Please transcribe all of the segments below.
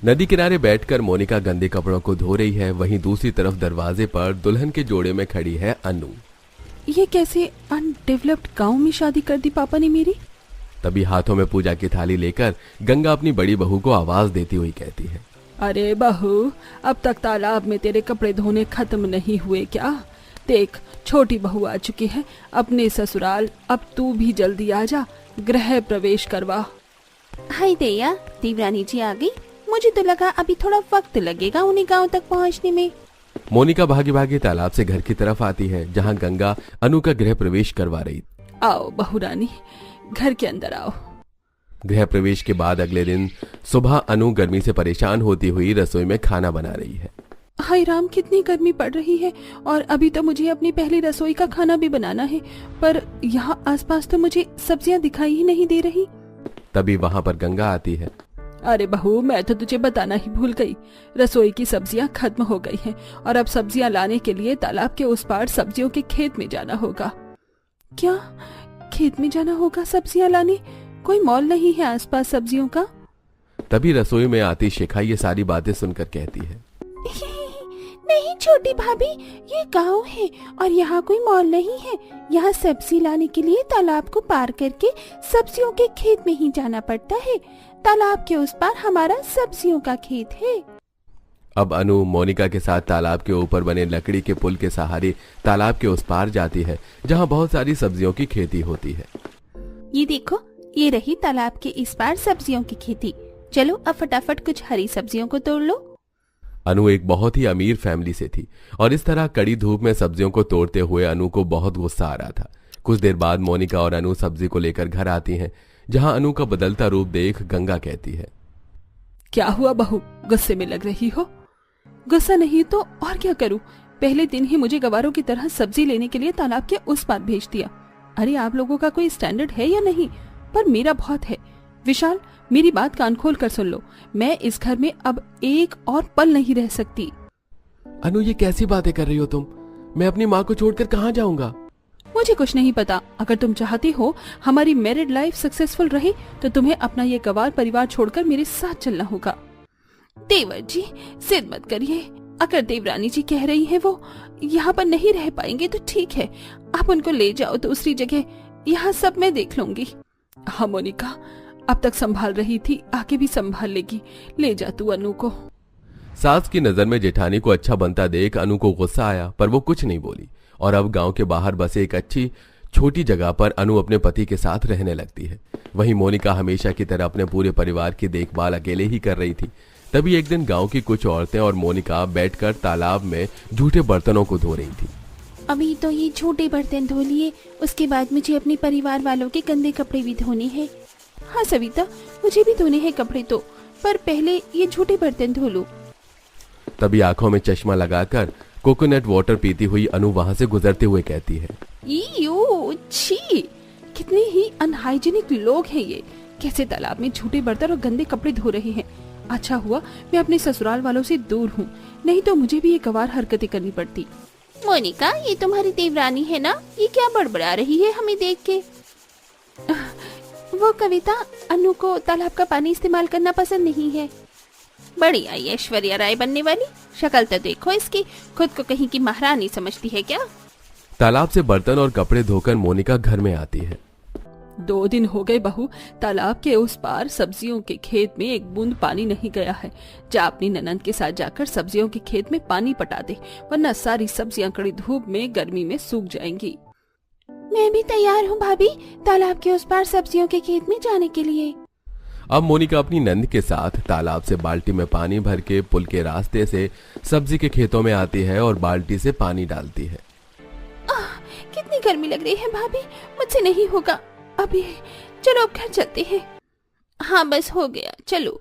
नदी किनारे बैठकर मोनिका गंदे कपड़ों को धो रही है। वहीं दूसरी तरफ दरवाजे पर दुल्हन के जोड़े में खड़ी है अनु। ये कैसे अनडेवलप्ड गांव में शादी कर दी पापा ने मेरी। तभी हाथों में पूजा की थाली लेकर गंगा अपनी बड़ी बहू को आवाज देती हुई कहती है, अरे बहू, अब तक तालाब में तेरे कपड़े धोने खत्म नहीं हुए क्या? देख, छोटी बहू आ चुकी है अपने ससुराल, अब तू भी जल्दी आ जा, गृह प्रवेश करवा। हाय दैया, देवरानी जी आ गई। मुझे तो लगा अभी थोड़ा वक्त लगेगा उन्हें गांव तक पहुंचने में। मोनिका भागी भागी तालाब से घर की तरफ आती है, जहां गंगा अनु का गृह प्रवेश करवा रही। आओ बहू रानी, घर के अंदर आओ। गृह प्रवेश के बाद अगले दिन सुबह अनु गर्मी से परेशान होती हुई रसोई में खाना बना रही है। हाय राम, कितनी गर्मी पड़ रही है और अभी तो मुझे अपनी पहली रसोई का खाना भी बनाना है, पर यहाँ आसपास तो मुझे सब्जियाँ दिखाई ही नहीं दे रही। तभी वहाँ पर गंगा आती है। अरे बहू, मैं तो तुझे बताना ही भूल गई, रसोई की सब्जियां खत्म हो गई हैं और अब सब्जियां लाने के लिए तालाब के उस पार सब्जियों के खेत में जाना होगा। क्या खेत में जाना होगा सब्जियां लाने? कोई मॉल नहीं है आसपास सब्जियों का? तभी रसोई में आती शिखा ये सारी बातें सुनकर कहती है, नहीं छोटी भाभी, ये गांव है और यहाँ कोई मॉल नहीं है। यहाँ सब्जी लाने के लिए तालाब को पार करके सब्जियों के खेत में ही जाना पड़ता है। तालाब के उस पार हमारा सब्जियों का खेत है। अब अनु मोनिका के साथ तालाब के ऊपर बने लकड़ी के पुल के सहारे तालाब के उस पार जाती है, जहाँ बहुत सारी सब्जियों की खेती होती है। ये देखो, ये रही तालाब के इस पार सब्जियों की खेती। चलो अब फटाफट कुछ हरी सब्जियों को तोड़ लो। अनु एक बहुत ही अमीर फैमिली से थी और इस तरह कड़ी धूप में सब्जियों को तोड़ते हुए अनु को बहुत गुस्सा आ रहा था। कुछ देर बाद मोनिका और अनु सब्जी को लेकर घर आती हैं, जहां अनु का बदलता रूप देख गंगा कहती है, क्या हुआ बहू, गुस्से में लग रही हो? गुस्सा नहीं तो और क्या करूं? पहले दिन ही मुझे गवारों की तरह सब्जी लेने के लिए तालाब के उस पार भेज दिया। अरे आप लोगों का कोई स्टैंडर्ड है या नहीं? पर मेरा बहुत है। विशाल, मेरी बात कान खोल कर सुन लो, मैं इस घर में अब एक और पल नहीं रह सकती। अनु ये कैसी बातें कर रही हो तुम? मैं अपनी माँ को छोड़कर कहाँ जाऊंगा? मुझे कुछ नहीं पता। अगर तुम चाहती हो हमारी मैरिड लाइफ सक्सेसफुल रहे तो तुम्हें अपना ये गवार परिवार छोड़कर मेरे साथ चलना होगा। देवर जी, जिद मत करिए। अगर देवरानी जी कह रही है वो यहाँ पर नहीं रह पाएंगे तो ठीक है, आप उनको ले जाओ दूसरी जगह, यहाँ सब मैं देख लूंगी। हाँ मोनिका, अब तक संभाल रही थी, आगे भी संभाल लेगी। ले जा तू अनु को। सास की नजर में जेठानी को अच्छा बनता देख अनु को गुस्सा आया, पर वो कुछ नहीं बोली और अब गांव के बाहर बसे एक अच्छी छोटी जगह पर अनु अपने पति के साथ रहने लगती है। वहीं मोनिका हमेशा की तरह अपने पूरे परिवार की देखभाल अकेले ही कर रही थी। तभी एक दिन गांव की कुछ औरतें और मोनिका बैठकर तालाब में झूठे बर्तनों को धो रही थी। अभी तो ये झूठे बर्तन धो लिए, उसके बाद मुझे अपने परिवार वालों के गंदे कपड़े भी धोने हैं। हाँ सविता, मुझे भी धोने हैं कपड़े तो, पर पहले ये झूठे बर्तन धो लूं। तभी आंखों में चश्मा लगाकर कोकोनट वाटर पीती हुई अनु वहां से गुजरते हुए कहती है, यो छी, कितने ही अनहाइजीनिक लोग हैं ये। कैसे तालाब में झूठे बर्तन और गंदे कपड़े धो रहे हैं। अच्छा हुआ मैं अपने ससुराल वालों से दूर हूँ, नहीं तो मुझे भी ये गवार हरकतें करनी पड़ती। मोनिका, ये तुम्हारी देवरानी है ना? ये क्या बड़बड़ा रही है हमें देख के? वो कविता, अनु को तालाब का पानी इस्तेमाल करना पसंद नहीं है। बड़ी आई ऐश्वर्या राय बनने वाली, शक्ल तो देखो इसकी, खुद को कहीं की महारानी समझती है क्या? तालाब से बर्तन और कपड़े धोकर मोनिका घर में आती है। 2 दिन हो गए बहू, तालाब के उस पार सब्जियों के खेत में एक बूंद पानी नहीं गया है। जा अपनी ननंद के साथ जाकर सब्जियों के खेत में पानी पटा दे, वरना सारी सब्जियां कड़ी धूप में गर्मी में सूख जाएंगी। मैं भी तैयार हूँ भाभी, तालाब के उस पार सब्जियों के खेत में जाने के लिए। अब मोनिका अपनी नंद के साथ तालाब से बाल्टी में पानी भर के पुल के रास्ते से सब्जी के खेतों में आती है और बाल्टी से पानी डालती है। कितनी गर्मी लग रही है भाभी, मुझसे नहीं होगा अभी। चलो अब घर चलते हैं। हाँ बस हो गया, चलो।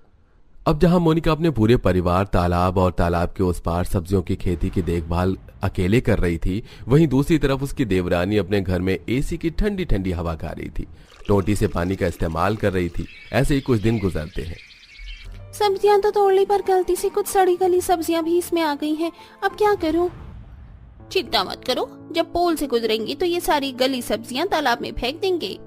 अब जहां मोनिका अपने पूरे परिवार तालाब और तालाब के उस पार सब्जियों की खेती की देखभाल अकेले कर रही थी, वहीं दूसरी तरफ उसकी देवरानी अपने घर में एसी की ठंडी ठंडी हवा खा रही थी, टोटी से पानी का इस्तेमाल कर रही थी। ऐसे ही कुछ दिन गुजरते हैं। सब्जियां तो तोड़ ली, पर गलती से कुछ सड़ी गली सब्जियां भी इसमें आ गई हैं। अब क्या करूं? चिंता मत करो, जब पोल से गुजरेंगी तो ये सारी गली सब्जियां तालाब में फेंक देंगे।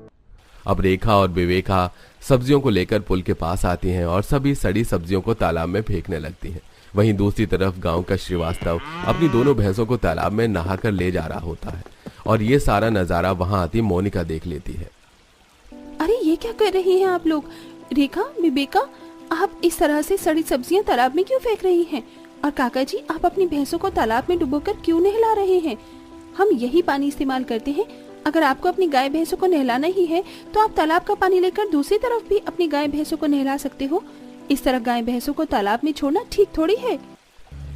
अब रेखा और विवेका सब्जियों को लेकर पुल के पास आती हैं और सभी सड़ी सब्जियों को तालाब में फेंकने लगती हैं। वहीं दूसरी तरफ गांव का श्रीवास्तव अपनी दोनों भैंसों को तालाब में नहाकर ले जा रहा होता है और ये सारा नजारा वहां आती मोनिका देख लेती है। अरे ये क्या कर रही हैं आप लोग? रेखा, विवेका, आप इस तरह से सड़ी सब्जियां तालाब में क्यों फेंक रही हैं? और काका जी, आप अपनी भैंसों को तालाब में डुबोकर क्यों नहला रहे हैं? हम यही पानी इस्तेमाल करते हैं। अगर आपको अपनी गाय भैंसों को नहलाना ही है तो आप तालाब का पानी लेकर दूसरी तरफ भी अपनी गाय भैंसों को नहला सकते हो। इस तरह गाय भैंसों को तालाब में छोड़ना ठीक थोड़ी है।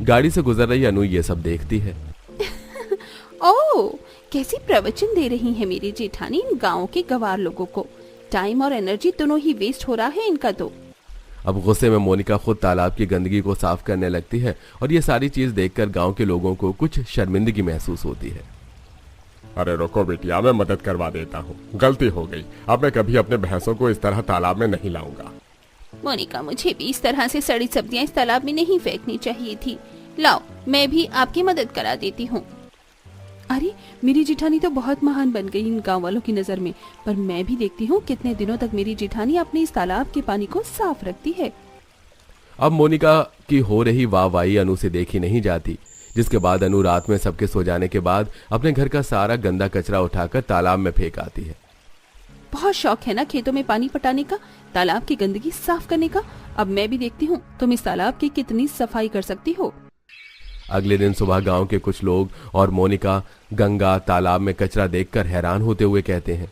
गाड़ी से गुजर रही अनु ये सब देखती है। ओह, कैसी प्रवचन दे रही है मेरी जेठानी इन गाँव के गंवार लोगों को। टाइम और एनर्जी दोनों ही वेस्ट हो रहा है इनका तो। अब गुस्से में मोनिका खुद तालाब की गंदगी को साफ करने लगती है और ये सारी चीज देखकर गांव के लोगों को कुछ शर्मिंदगी महसूस होती है। अरे रुको बेटिया, मैं मदद करवा देता हूँ, गलती हो गई। अब मैं कभी अपने भैंसों को इस तरह तालाब में नहीं लाऊंगा। मोनिका, मुझे भी इस तरह से सड़ी सब्जियां इस तालाब में नहीं फेंकनी चाहिए थी। लाओ, मैं भी आपकी मदद करा देती हूँ। अरे मेरी जेठानी तो बहुत महान बन गई इन गांव वालों की नजर में, पर मैं भी देखती हूँ कितने दिनों तक मेरी जेठानी अपने इस तालाब के पानी को साफ रखती है। अब मोनिका की हो रही वाहवाही अनु से देखी नहीं जाती, जिसके बाद अनु रात में सबके सो जाने के बाद अपने घर का सारा गंदा कचरा उठाकर तालाब में फेंक आती है। बहुत शौक है ना खेतों में पानी पटाने का, तालाब की गंदगी साफ करने का। अब मैं भी देखती हूँ तुम इस तालाब की कितनी सफाई कर सकती हो। अगले दिन सुबह गांव के कुछ लोग और मोनिका गंगा तालाब में कचरा देखकर हैरान होते हुए कहते हैं,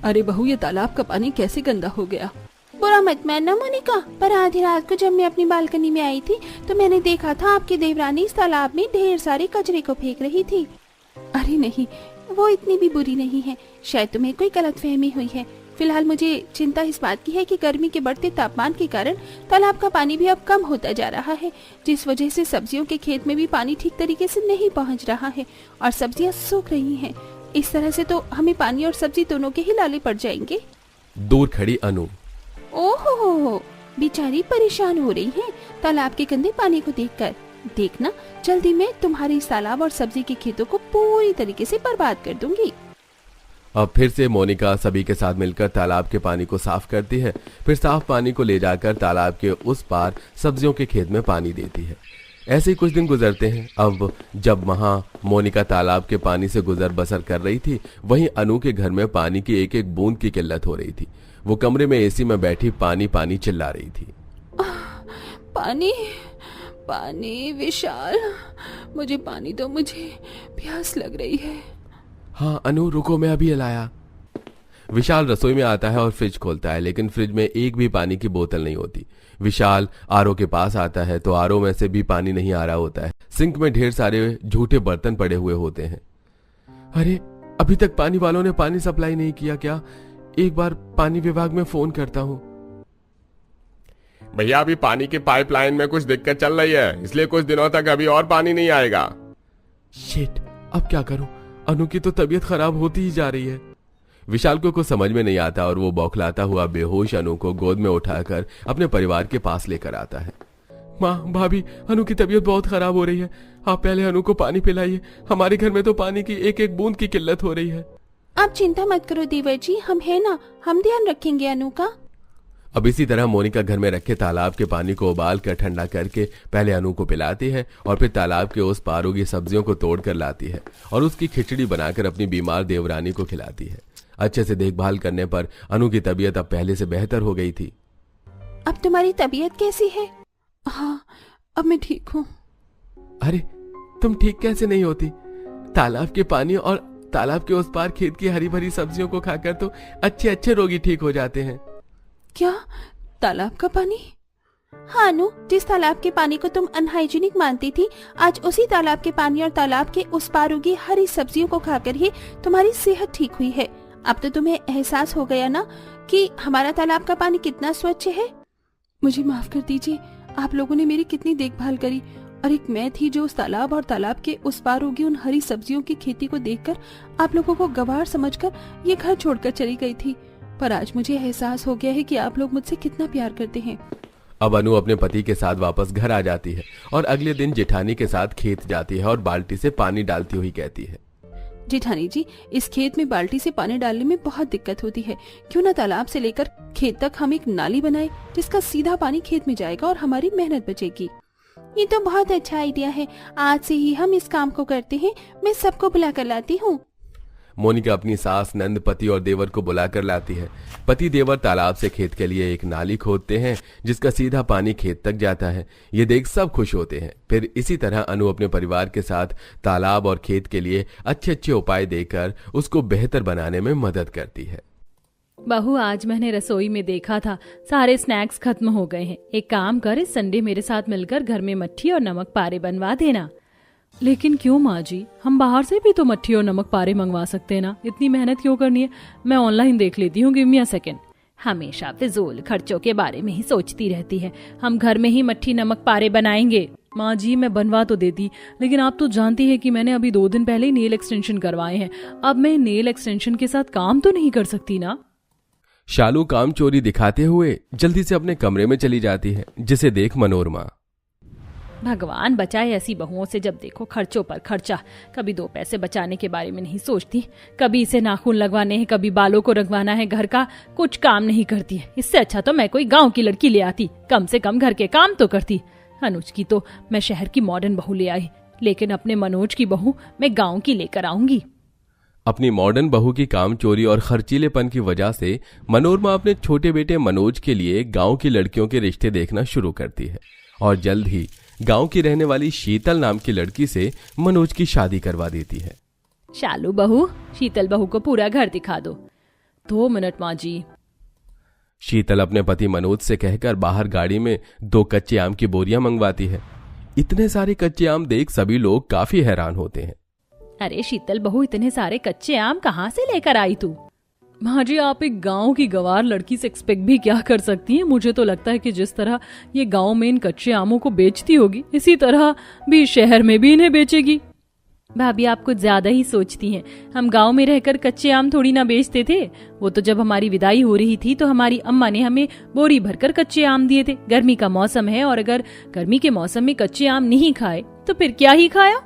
अरे बहू, ये तालाब का पानी कैसे गंदा हो गया? बुरा मत मानना मोनिका, पर आधी रात को जब मैं अपनी बालकनी में आई थी तो मैंने देखा था आपकी देवरानी इस तालाब में ढेर सारे कचरे को फेंक रही थी। अरे नहीं, वो इतनी भी बुरी नहीं है, शायद तुम्हें कोई गलतफहमी हुई है। फिलहाल मुझे चिंता इस बात की है कि गर्मी के बढ़ते तापमान के कारण तालाब का पानी भी अब कम होता जा रहा है, जिस वजह से सब्जियों के खेत में भी पानी ठीक तरीके से नहीं पहुंच रहा है और सब्जियां सूख रही हैं। इस तरह से तो हमें पानी और सब्जी दोनों के ही लाले पड़ जाएंगे। दूर खड़ी अनु, ओहो, बेचारी परेशान हो रही है तालाब के गंदे पानी को देखकर। देखना, जल्दी मैं तुम्हारे इस तालाब और सब्जी के खेतों को पूरी तरीके से बर्बाद कर दूंगी। अब फिर से मोनिका सभी के साथ मिलकर तालाब के पानी को साफ करती है। फिर साफ पानी को ले जाकर तालाब के उस पार सब्जियों के खेत में पानी देती है। ऐसे ही कुछ दिन गुजरते हैं। अब जब वहां मोनिका तालाब के पानी से गुजर बसर कर रही थी, वहीं अनु के घर में पानी की एक एक बूंद की किल्लत हो रही थी। वो कमरे में एसी में बैठी पानी पानी चिल्ला रही थी। पानी पानी, विशाल, मुझे पानी दो, मुझे प्यास लग रही है। हाँ अनु, रुको, मैं अभी लाया। विशाल रसोई में आता है और फ्रिज खोलता है, लेकिन फ्रिज में एक भी पानी की बोतल नहीं होती। विशाल आरओ के पास आता है तो आरओ में से भी पानी नहीं आ रहा होता है। सिंक में ढेर सारे झूठे बर्तन पड़े हुए होते हैं। अरे, अभी तक पानी वालों ने पानी सप्लाई नहीं किया क्या? एक बार पानी विभाग में फोन करता हूँ। भैया, अभी पानी की पाइपलाइन में कुछ दिक्कत चल रही है, इसलिए कुछ दिनों तक अभी और पानी नहीं आएगा। शिट, अब क्या करूं? अनु की तो तबीयत खराब होती ही जा रही है। विशाल को कुछ समझ में नहीं आता और वो बौखलाता हुआ बेहोश अनु को गोद में उठाकर अपने परिवार के पास लेकर आता है। माँ, भाभी, अनु की तबीयत बहुत खराब हो रही है, आप पहले अनु को पानी पिलाइए। हमारे घर में तो पानी की एक एक बूंद की किल्लत हो रही है। आप चिंता मत करो देवर जी, हम है ना, हम ध्यान रखेंगे अनु का। अब इसी तरह मोनिका घर में रखे तालाब के पानी को उबाल कर ठंडा करके पहले अनु को पिलाती है और फिर तालाब के उस पार उगी सब्जियों को तोड़ कर लाती है और उसकी खिचड़ी बनाकर अपनी बीमार देवरानी को खिलाती है। अच्छे से देखभाल करने पर अनु की तबीयत अब पहले से बेहतर हो गई थी। अब तुम्हारी तबीयत कैसी है? हाँ, अब मैं ठीक हूँ। अरे, तुम ठीक कैसे नहीं होती? तालाब के पानी और तालाब के उस पार खेत की हरी भरी सब्जियों को खाकर तो अच्छे अच्छे रोगी ठीक हो जाते हैं। क्या, तालाब का पानी? हाँ अनु, जिस तालाब के पानी को तुम अनहाइजीनिक मानती थी, आज उसी तालाब के पानी और तालाब के उस पार उगी हरी सब्जियों को खाकर ही तुम्हारी सेहत ठीक हुई है। अब तो तुम्हें एहसास हो गया ना कि हमारा तालाब का पानी कितना स्वच्छ है। मुझे माफ कर दीजिए, आप लोगों ने मेरी कितनी देखभाल करी, और एक मैं थी जो उस तालाब और तालाब के उस पार उगी उन हरी सब्जियों की खेती को देखकर आप लोगों को गवार समझकर ये घर छोड़कर चली गई थी। पर आज मुझे एहसास हो गया है कि आप लोग मुझसे कितना प्यार करते हैं। अब अनु अपने पति के साथ वापस घर आ जाती है और अगले दिन जेठानी के साथ खेत जाती है और बाल्टी से पानी डालती हुई कहती है, जेठानी जी, इस खेत में बाल्टी से पानी डालने में बहुत दिक्कत होती है। क्यों ना तालाब से लेकर खेत तक हम एक नाली बनाए जिसका सीधा पानी खेत में जाएगा और हमारी मेहनत बचेगी। ये तो बहुत अच्छा आइडिया है। आज से ही हम इस काम को करते हैं। मैं सबको बुला कर लाती हूँ। मोनिका अपनी सास, नंद, पति और देवर को बुलाकर लाती है। पति देवर तालाब से खेत के लिए एक नाली खोदते हैं जिसका सीधा पानी खेत तक जाता है। ये देख सब खुश होते हैं। फिर इसी तरह अनु अपने परिवार के साथ तालाब और खेत के लिए अच्छे अच्छे उपाय देकर उसको बेहतर बनाने में मदद करती है। बहू, आज मैंने रसोई में देखा था सारे स्नैक्स खत्म हो गए हैं। एक काम कर, इस संडे मेरे साथ मिलकर घर में मट्ठी और नमक पारे बनवा देना। लेकिन क्यों माँ जी, हम बाहर से भी तो मट्ठी और नमक पारे मंगवा सकते हैं ना। इतनी मेहनत क्यों करनी है? मैं ऑनलाइन देख लेती हूँ। Give me a second. हमेशा फिजूल खर्चों के बारे में ही सोचती रहती है। हम घर में ही मट्ठी नमक पारे बनाएंगे। माँ जी, मैं बनवा तो देती, लेकिन आप तो जानती है कि मैंने अभी 2 दिन पहले ही नेल एक्सटेंशन करवाए हैं। अब मैं नेल एक्सटेंशन के साथ काम तो नहीं कर सकती ना। शालू काम चोरी दिखाते हुए जल्दी से अपने कमरे में चली जाती है, जिसे देख मनोरमा। भगवान बचाए ऐसी बहुओं से, जब देखो खर्चों पर खर्चा। कभी 2 पैसे बचाने के बारे में नहीं सोचती। कभी इसे नाखून लगवाने हैं, कभी बालों को रंगवाना है, घर का कुछ काम नहीं करती है। इससे अच्छा तो मैं कोई गांव की लड़की ले आती, कम से कम घर के काम तो करती। अनुज की तो मैं शहर की मॉडर्न बहू ले आई, लेकिन अपने मनोज की बहू मैं गाँव की लेकर आऊंगी। अपनी मॉडर्न बहू की काम चोरी और खर्चीलेपन की वजह से मनोरमा अपने छोटे बेटे मनोज के लिए गांव की लड़कियों के रिश्ते देखना शुरू करती है और जल्द ही गांव की रहने वाली शीतल नाम की लड़की से मनोज की शादी करवा देती है। शालू बहू, शीतल बहू को पूरा घर दिखा दो। 2 मिनट माँ जी। शीतल अपने पति मनोज से कहकर बाहर गाड़ी में 2 कच्चे आम की बोरियां मंगवाती है। इतने सारे कच्चे आम देख सभी लोग काफी हैरान होते हैं। अरे शीतल बहू, इतने सारे कच्चे आम कहाँ से लेकर आई तू? माँ जी, आप एक गांव की गवार लड़की से एक्सपेक्ट भी क्या कर सकती हैं? मुझे तो लगता है कि जिस तरह ये गांव में इन कच्चे आमों को बेचती होगी, इसी तरह भी शहर में भी इन्हें बेचेगी। भाभी, आप कुछ ज्यादा ही सोचती हैं। हम गांव में रहकर कच्चे आम थोड़ी ना बेचते थे। वो तो जब हमारी विदाई हो रही थी तो हमारी अम्मा ने हमें बोरी भरकर कच्चे आम दिए थे। गर्मी का मौसम है और अगर गर्मी के मौसम में कच्चे आम नहीं खाए तो फिर क्या ही खाया।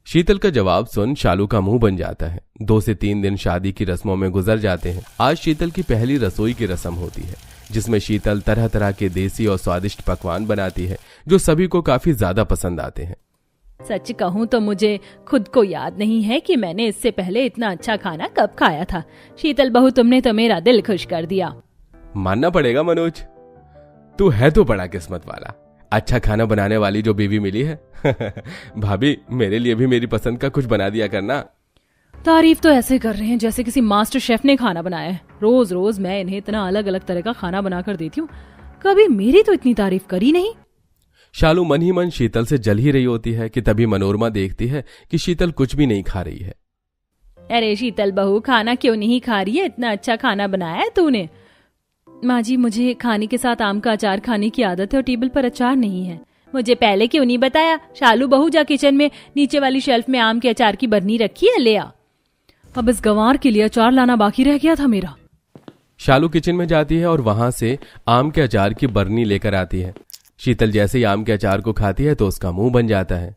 शीतल का जवाब सुन शालू का मुंह बन जाता है। 2 से 3 दिन शादी की रस्मों में गुजर जाते हैं। आज शीतल की पहली रसोई की रस्म होती है, जिसमें शीतल तरह तरह के देसी और स्वादिष्ट पकवान बनाती है जो सभी को काफी ज्यादा पसंद आते हैं। सच कहूँ तो मुझे खुद को याद नहीं है कि मैंने इससे पहले इतना अच्छा खाना कब खाया था। शीतल बहू, तुमने तो मेरा दिल खुश कर दिया। मानना पड़ेगा मनोज, तू है तो बड़ा किस्मत वाला। अच्छा खाना बनाने वाली जो बीवी मिली है। भाभी, मेरे लिए भी मेरी पसंद का कुछ बना दिया करना। तारीफ तो ऐसे कर रहे हैं जैसे किसी मास्टर शेफ ने खाना बनाया है। रोज रोज मैं इन्हें इतना अलग अलग तरह का खाना बनाकर देती हूँ, कभी मेरी तो इतनी तारीफ करी नहीं। शालू मन ही मन शीतल से जल ही रही होती है कि तभी मनोरमा देखती है कि शीतल कुछ भी नहीं खा रही है। अरे शीतल बहू, खाना क्यों नहीं खा रही है? इतना अच्छा खाना बनाया है तूने। माँ जी, मुझे खाने के साथ आम का अचार खाने की आदत है और टेबल पर अचार नहीं है। मुझे पहले क्यों नहीं बताया? शालू बहू, जा किचन में नीचे वाली शेल्फ में आम के अचार की बरनी रखी है, ले आ। अब इस गंवार के लिए अचार लाना बाकी रह गया था मेरा। शालू किचन में जाती है और वहां से आम के अचार की बरनी लेकर आती है। शीतल जैसे ही आम के अचार को खाती है तो उसका मुंह बन जाता है।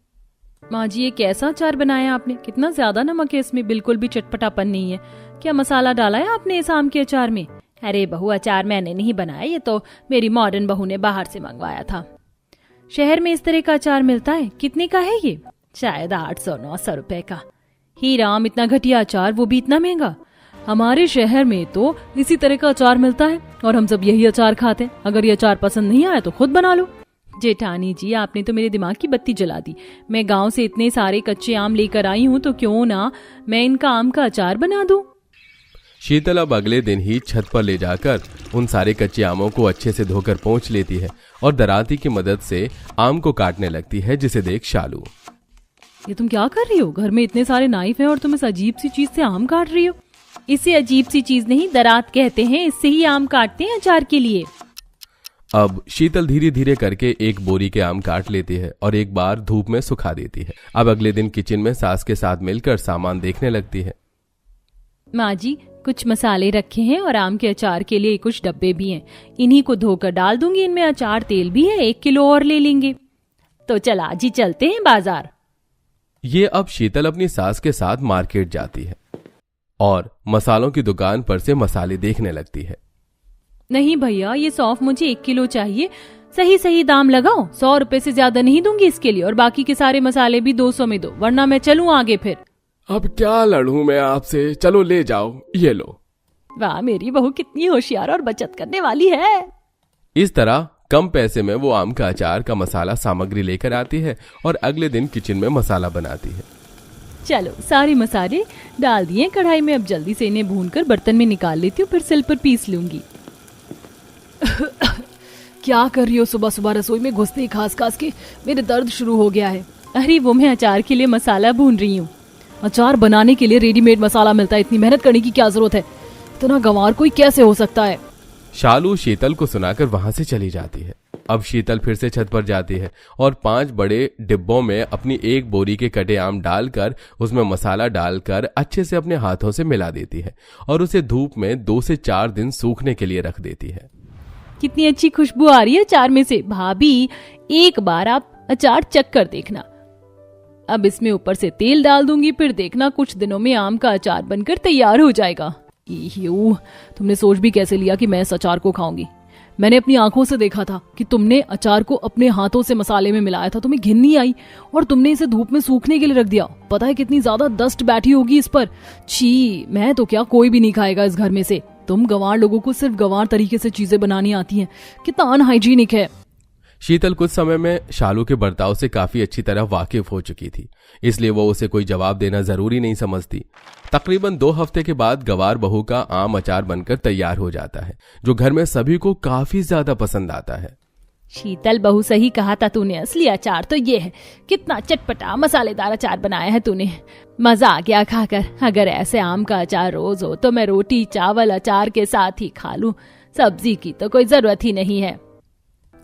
माँ जी, ये कैसा अचार बनाया आपने? कितना ज्यादा नमक है इसमें, बिल्कुल भी चटपटापन नहीं है। क्या मसाला डाला है आपने इस आम के अचार में? अरे बहू, अचार मैंने नहीं बनाया, ये तो मेरी मॉडर्न बहू ने बाहर से मंगवाया था। शहर में इस तरह का अचार मिलता है? कितने का है ये? शायद 800-900 रुपए का। ही राम, इतना घटिया अचार, वो भी इतना महंगा। हमारे शहर में तो इसी तरह का अचार मिलता है और हम सब यही अचार खाते हैं। अगर ये अचार पसंद नहीं आया तो खुद बना लो। जेठानी जी, आपने तो मेरे दिमाग की बत्ती जला दी। मैं गांव से इतने सारे कच्चे आम लेकर आई हूँ, तो क्यों ना मैं इनका आम का अचार बना दूं। शीतल अब अगले दिन ही छत पर ले जाकर उन सारे कच्चे आमों को अच्छे से धोकर पोंछ लेती है और दराती की मदद से आम को काटने लगती है, जिसे देख शालू। ये तुम क्या कर रही हो? घर में इतने सारे नाइफ हैं और तुम इस अजीब सी चीज से आम काट रही हो। इसे अजीब सी चीज नहीं, दरात कहते हैं। इससे ही आम काटते हैं अचार के लिए। अब शीतल धीरे धीरे करके एक बोरी के आम काट लेती है और एक बार धूप में सुखा देती है। अब अगले दिन किचन में सास के साथ मिलकर सामान देखने लगती है। माँ जी, कुछ मसाले रखे हैं और आम के अचार के लिए कुछ डब्बे भी हैं। इन्हीं को धोकर डाल दूंगी। इनमें अचार तेल भी है, 1 किलो और ले लेंगे। तो चल आज ही चलते हैं बाजार। ये अब शीतल अपनी सास के साथ मार्केट जाती है और मसालों की दुकान पर से मसाले देखने लगती है। नहीं भैया, ये सौंफ मुझे 1 किलो चाहिए। सही सही दाम लगाओ, 100 रुपए से ज्यादा नहीं दूंगी इसके लिए, और बाकी के सारे मसाले भी 200 में दो, वरना मैं चलूं आगे फिर। अब क्या लड़ूं मैं आपसे, चलो ले जाओ, ये लो। वाह, मेरी बहू कितनी होशियार और बचत करने वाली है। इस तरह कम पैसे में वो आम का अचार का मसाला सामग्री लेकर आती है और अगले दिन किचन में मसाला बनाती है। चलो, सारे मसाले डाल दिए कढ़ाई में, अब जल्दी से इन्हें भूनकर बर्तन में निकाल लेती हूँ, फिर सिल पर पीस लूंगी। क्या कर रही हो सुबह सुबह रसोई में घुसते ही खास खास के मेरे दर्द शुरू हो गया है। अरे वो मैं अचार के लिए मसाला भून रही हूँ। अचार बनाने के लिए रेडीमेड मसाला मिलता है, इतनी मेहनत करने की क्या जरूरत है, इतना गंवार कोई कैसे हो सकता है। शालू शीतल को सुनाकर वहां से चली जाती है। अब शीतल फिर से छत पर जाती है और 5 बड़े डिब्बों में अपनी 1 बोरी के कटे आम डालकर उसमें मसाला डालकर अच्छे से अपने हाथों से मिला देती है और उसे धूप में 2 से 4 दिन सूखने के लिए रख देती है। कितनी अच्छी खुशबू आ रही है अचार में से। भाभी, एक बार आप अचार चख कर देखना। अब इसमें ऊपर से तेल डाल दूंगी, फिर देखना कुछ दिनों में आम का अचार बनकर तैयार हो जाएगा। तुमने सोच भी कैसे लिया कि मैं इस अचार को खाऊंगी? मैंने अपनी आंखों से देखा था कि तुमने अचार को अपने हाथों से मसाले में मिलाया था, तुम्हें घिन नहीं आई और तुमने इसे धूप में सूखने के लिए रख दिया। पता है कितनी ज्यादा डस्ट बैठी होगी इस पर। छी, मैं तो क्या, कोई भी नहीं खाएगा इस घर में से। तुम गंवार लोगों को सिर्फ गंवार तरीके से चीजें बनानी आती हैं, कितना अनहाइजीनिक है। शीतल कुछ समय में शालू के बर्ताव से काफी अच्छी तरह वाकिफ हो चुकी थी, इसलिए वो उसे कोई जवाब देना जरूरी नहीं समझती। तकरीबन 2 हफ्ते के बाद गंवार बहू का आम अचार बनकर तैयार हो जाता है, जो घर में सभी को काफी ज्यादा पसंद आता है। शीतल बहू, सही कहा था तूने, असली अचार तो ये है। कितना चटपटा मसालेदार अचार बनाया है तूने, मजा आ गया खाकर। अगर ऐसे आम का अचार रोज हो तो मैं रोटी चावल अचार के साथ ही खा लूं, सब्जी की तो कोई जरूरत ही नहीं है।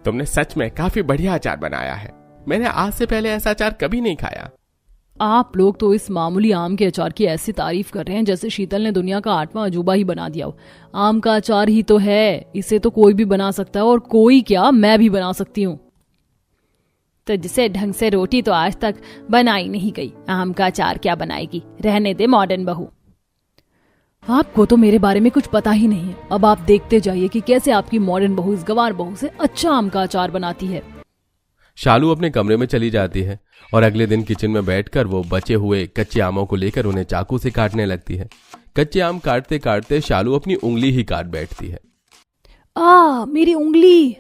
तुमने सच में काफी बढ़िया अचार बनाया है, मैंने आज से पहले ऐसा अचार कभी नहीं खाया। आप लोग तो इस मामूली आम के अचार की ऐसी तारीफ कर रहे हैं जैसे शीतल ने दुनिया का 8वां अजूबा ही बना दिया हो। आम का अचार ही तो है, इसे तो कोई भी बना सकता है, और कोई क्या, मैं भी बना सकती हूँ। तो जिसे ढंग से रोटी तो आज तक बनाई नहीं गई, आम का अचार क्या बनाएगी? रहने दे मॉडर्न बहू। आपको तो मेरे बारे में कुछ पता ही नहीं है। अब आप देखते जाइए कि कैसे आपकी मॉडर्न बहू इस गंवार बहू से अच्छा आम का अचार बनाती है। शालू अपने कमरे में चली जाती है और अगले दिन किचन में बैठकर वो बचे हुए कच्चे आमों को लेकर उन्हें चाकू से काटने लगती है। कच्चे आम काटते काटते शालू अपनी उंगली ही काट बैठती है। मेरी उंगली!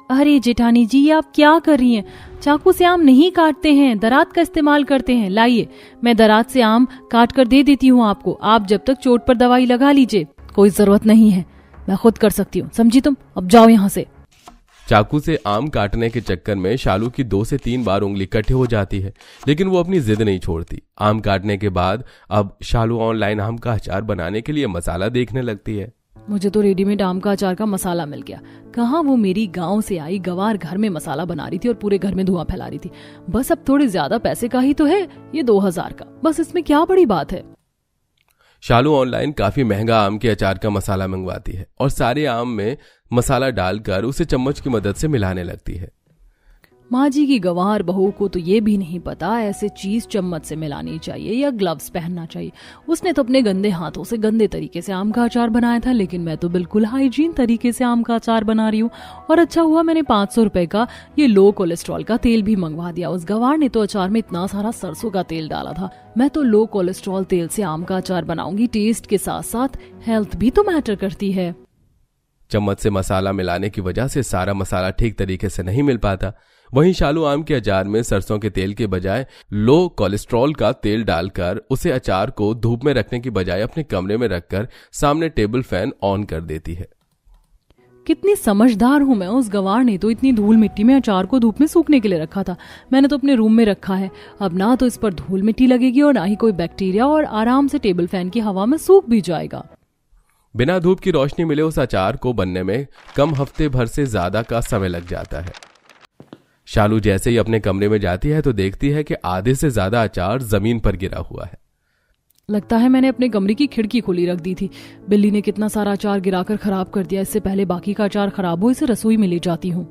अरे जेठानी जी, आप क्या कर रही हैं? चाकू से आम नहीं काटते हैं, दरात का इस्तेमाल करते हैं। लाइए, मैं दरात से आम काट कर दे देती हूँ आपको। आप जब तक चोट पर दवाई लगा लीजिए, कोई जरूरत नहीं है, मैं खुद कर सकती हूँ, समझी तुम? अब जाओ यहाँ से। चाकू से आम काटने के चक्कर में शालू की 2 से 3 बार उंगली कटे हो जाती है, लेकिन वो अपनी जिद नहीं छोड़ती। आम काटने के बाद अब शालू ऑनलाइन आम का अचार बनाने के लिए मसाला देखने लगती है। मुझे तो रेडीमेड आम का अचार का मसाला मिल गया। कहाँ वो मेरी गांव से आई गंवार घर में मसाला बना रही थी और पूरे घर में धुआं फैला रही थी। बस अब थोड़े ज्यादा पैसे का ही तो है, ये 2000 का, बस इसमें क्या बड़ी बात है। शालू ऑनलाइन काफी महंगा आम के अचार का मसाला मंगवाती है और सारे आम में मसाला डालकर उसे चम्मच की मदद से मिलाने लगती है। माँ जी की गंवार बहू को तो ये भी नहीं पता ऐसे चीज चम्मच से मिलानी चाहिए या ग्लव्स पहनना चाहिए। उसने तो अपने गंदे हाथों से गंदे तरीके से आम का अचार बनाया था, लेकिन मैं तो बिल्कुल हाइजीन तरीके से आम का अचार बना रही हूँ। और अच्छा हुआ मैंने 500 रुपए का ये लो कोलेस्ट्रॉल का तेल भी मंगवा दिया। उस गंवार ने तो अचार में इतना सारा सरसों का तेल डाला था। मैं तो लो कोलेस्ट्रॉल तेल से आम का अचार बनाऊंगी। टेस्ट के साथ साथ हेल्थ भी तो मैटर करती है। चम्मच से मसाला मिलाने की वजह से सारा मसाला ठीक तरीके से नहीं मिल पाता। वहीं शालू आम के अचार में सरसों के तेल के बजाय लो कोलेस्ट्रॉल का तेल डालकर उसे अचार को धूप में रखने की बजाय अपने कमरे में रखकर सामने टेबल फैन ऑन कर देती है। कितनी समझदार हूँ मैं। उस गंवार ने तो इतनी धूल मिट्टी में अचार को धूप में सूखने के लिए रखा था। मैंने तो अपने रूम में रखा है। अब ना तो इस पर धूल मिट्टी लगेगी और ना ही कोई बैक्टीरिया, और आराम से टेबल फैन की हवा में सूख भी जाएगा। बिना धूप की रोशनी मिले उस अचार को बनने में कम हफ्ते भर से ज्यादा का समय लग जाता है। शालू जैसे ही अपने कमरे में जाती है तो देखती है कि आधे से ज्यादा अचार जमीन पर गिरा हुआ है। लगता है मैंने अपने कमरे की खिड़की खुली रख दी थी। बिल्ली ने कितना सारा अचार गिराकर खराब कर दिया। इससे पहले बाकी का अचार खराब हो इसे रसोई में ले जाती हूँ।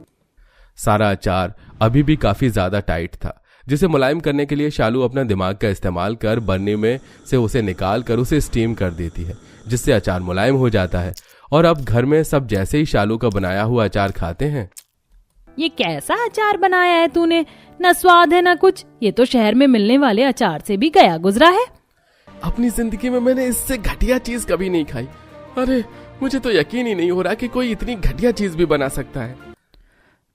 सारा अचार अभी भी काफी ज्यादा टाइट था, जिसे मुलायम करने के लिए शालू अपना दिमाग का इस्तेमाल कर बर्नी में से उसे निकाल कर उसे स्टीम कर देती है, जिससे अचार मुलायम हो जाता है। और अब घर में सब जैसे ही शालू का बनाया हुआ अचार खाते हैं। ये कैसा अचार बनाया है तूने? न स्वाद है न कुछ। ये तो शहर में मिलने वाले अचार से भी गया गुजरा है। अपनी जिंदगी में मैंने इससे घटिया चीज कभी नहीं खाई। अरे मुझे तो यकीन ही नहीं हो रहा कि कोई इतनी घटिया चीज भी बना सकता है।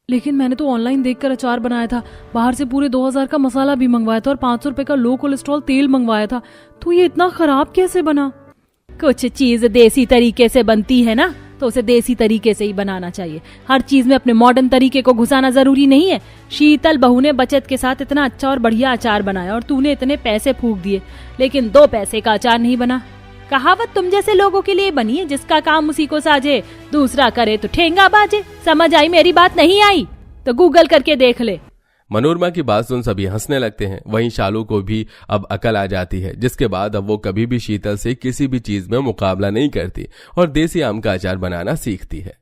लेकिन मैंने तो ऑनलाइन देखकर अचार बनाया था। बाहर से पूरे 2000 का मसाला भी मंगवाया था और 500 रुपए का लो कोलेस्ट्रॉल तेल मंगवाया था। तो ये इतना खराब कैसे बना? कुछ चीज देसी तरीके से बनती है ना, तो उसे देसी तरीके से ही बनाना चाहिए। हर चीज में अपने मॉडर्न तरीके को घुसाना जरूरी नहीं है। शीतल बहू ने बचत के साथ इतना अच्छा और बढ़िया अचार बनाया और तूने इतने पैसे फूंक दिए, लेकिन 2 पैसे का अचार नहीं बना। कहावत तुम जैसे लोगों के लिए बनी है, जिसका काम उसी को साजे, दूसरा करे तो ठेंगा बाजे। समझ आई मेरी बात? नहीं आई तो गूगल करके देख ले। मनोरमा की बात सुन सभी हंसने लगते हैं। वहीं शालू को भी अब अकल आ जाती है, जिसके बाद अब वो कभी भी शीतल से किसी भी चीज में मुकाबला नहीं करती और देसी आम का अचार बनाना सीखती है।